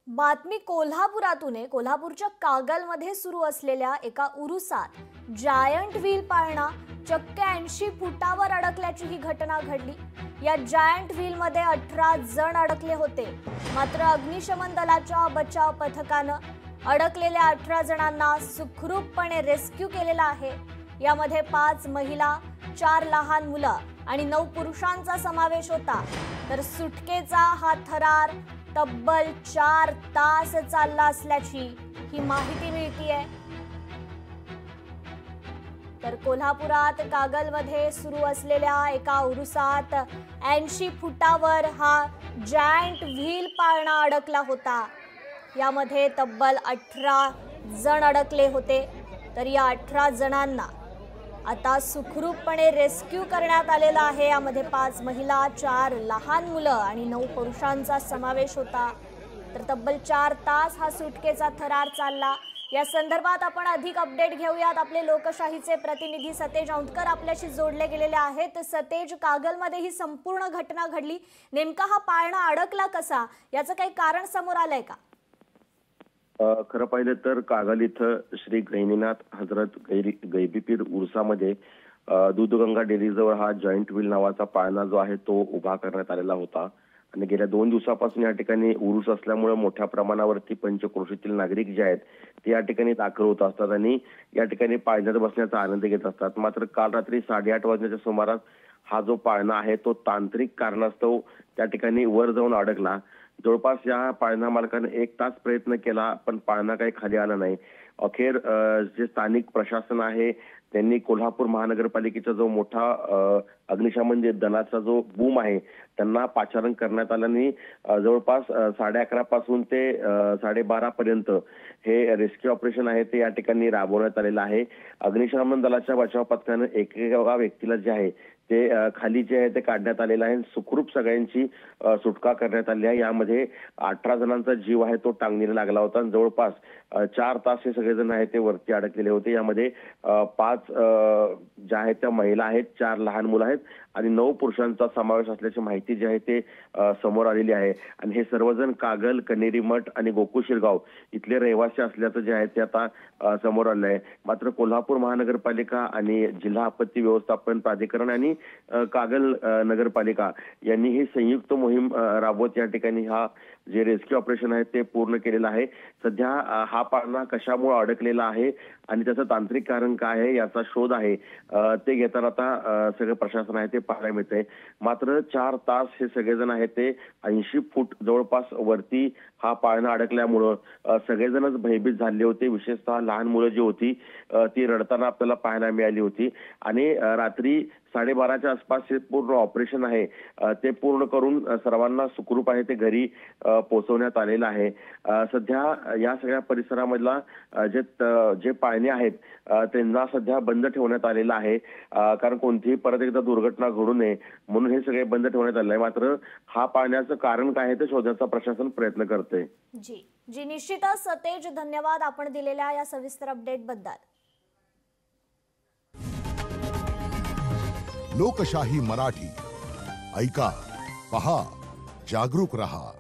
बातमी कोल्हापुरातून आहे। कोल्हापूरच्या कागलमध्ये सुरू असलेल्या एका उरुसात जायंट व्हील पाळणा चक्क 80 फुटावर अडकल्याची ही घटना घडली। या जायंट व्हील मध्ये 18 जण अडकले होते। मात्र अग्निशमन दलाच्या बचाव पथकाने अडकलेल्या 18 जणांना सुखरूपपणे रेस्क्यू केलेला आहे। यामध्ये 5 महिला, 4 लहान मुलं आणि 9 पुरुषांचा समावेश होता। तर सुटकेचा हा थरार तब्बल 4 तास चालला असल्याची ही माहिती मिळतीये। तर कोल्हापुरात कागलमध्ये सुरू असलेल्या एका उरुसात 80 फुटावर हा जायंट व्हील पाळणा अडकला होता। यामध्ये तब्बल 18 जण अडकले होते। तर या 18 जणांना आता सुखरूपपणे रेस्क्यू करण्यात आलेला आहे। यामध्ये 5 महिला, 4 लहान मुलं आणि 9 पुरुषांचा समावेश होता। तर तब्बल 4 तास हा सुटकेचा थरार चालला। या संदर्भात आपण अधिक अपडेट घेऊयात। आपले लोकशाहीचे प्रतिनिधी सतेज औंधकर आपल्याशी जोडले गेलेले आहेत। सतेज, कागलमध्ये ही संपूर्ण घटना घडली, नेमका हा पाळणा अडकला कसा, याचं काही कारण समोर आलंय का? खरं पाहिलं तर कागल इथं श्री गहिनीनाथ हजरत गैबीपीर उर्सामध्ये दूधगंगा डेअरीजवळ हा जॉईंट व्हील नावाचा पाळणा जो आहे तो उभा करण्यात आलेला होता। आणि गेल्या 2 दिवसापासून या ठिकाणी उरूस असल्यामुळे मोठ्या प्रमाणावरती पंचक्रोशीतील नागरिक जे आहेत ते या ठिकाणी दाखल होत असतात आणि या ठिकाणी पाळण्यात बसण्याचा आनंद घेत असतात। मात्र काल रात्री 8:30 वाजण्याच्या सुमारास हा जो पाळणा आहे तो तांत्रिक कारणास्तव त्या ठिकाणी वर जाऊन अडकला। जवळपास या पाळणा मालकाने 1 तास प्रयत्न केला, पण पाळणा काही खाली आला नाही। अखेर जे स्थानिक प्रशासन आहे त्यांनी कोल्हापूर महानगरपालिकेचा जो मोठा अग्निशमन दलाचा जो बूम आहे त्यांना पाचारण करण्यात आलं आणि जवळपास 11:30 पासून ते 12:30 पर्यंत हे रेस्क्यू ऑपरेशन आहे ते या ठिकाणी राबवण्यात आलेलं आहे। अग्निशमन दलाच्या बचाव पथकाने एका व्यक्तीला जे आहे ते खाली जे आहे ते काढण्यात आलेलं आहे। सुखरूप सगळ्यांची सुटका करण्यात आली आहे। यामध्ये 18 जणांचा जीव आहे तो टांगणीला लागला होता। जवळपास 4 तास हे सगळेजण आहेत ते वरती अडकलेले होते। यामध्ये 5 ज्या आहेत त्या महिला आहेत, 4 लहान मुलं आहेत आणि 9 पुरुषांचा समावेश असल्याची माहिती जी आहे ते समोर आलेली आहे। आणि हे सर्वजण कागल, कनेरी मठ आणि गोकुळ शिरगाव इथले रहिवासी असल्याचं जे आहे ते आता समोर आलं आहे। मात्र कोल्हापूर महानगरपालिका आणि जिल्हा आपत्ती व्यवस्थापन प्राधिकरण आणि कागल नगरपालिका यांनी ही संयुक्त मोहीम राबवत या ठिकाणी हा जे रेस्क्यू ऑपरेशन आहे ते पूर्ण केलेलं आहे। सध्या हा पाळणा कशामुळे अडकलेला आहे आणि त्याचं तांत्रिक कारण काय आहे याचा शोध आहे ते घेताना आता सगळं प्रशासन आहे ते पाहायला मिळतंय। मात्र 4 तास हे सगळेजण आहेत ते 80 फूट जवळपास वरती हा पाळणा अडकल्यामुळं सगळेजणच भयभीत झाले होते। विशेषतः लहान मुलं जी होती ती रडताना आपल्याला पाहायला मिळाली होती। आणि रात्री 12:30च्या आसपास हे पूर्ण ऑपरेशन आहे ते पूर्ण करून सर्वांना सुखरूप आहे ते घरी पोहोचवण्यात आलेलं आहे। सध्या या सगळ्या परिसरामधला जे पाळणे आहेत त्यांना सध्या बंद ठेवण्यात आलेलं आहे, कारण कोणतीही परत एकदा दुर्घटना घडू नये म्हणून हे सगळे बंद ठेवण्यात आले आहे। मात्र हा पाळण्याचं कारण काय आहे ते शोधण्याचा प्रशासन प्रयत्न करते। जी निश्चितच सतेज, धन्यवाद आपण दिलेल्या या सविस्तर अपडेट बद्दल। लोकशाही मराठी ऐका, पहा, जागरूक रहा।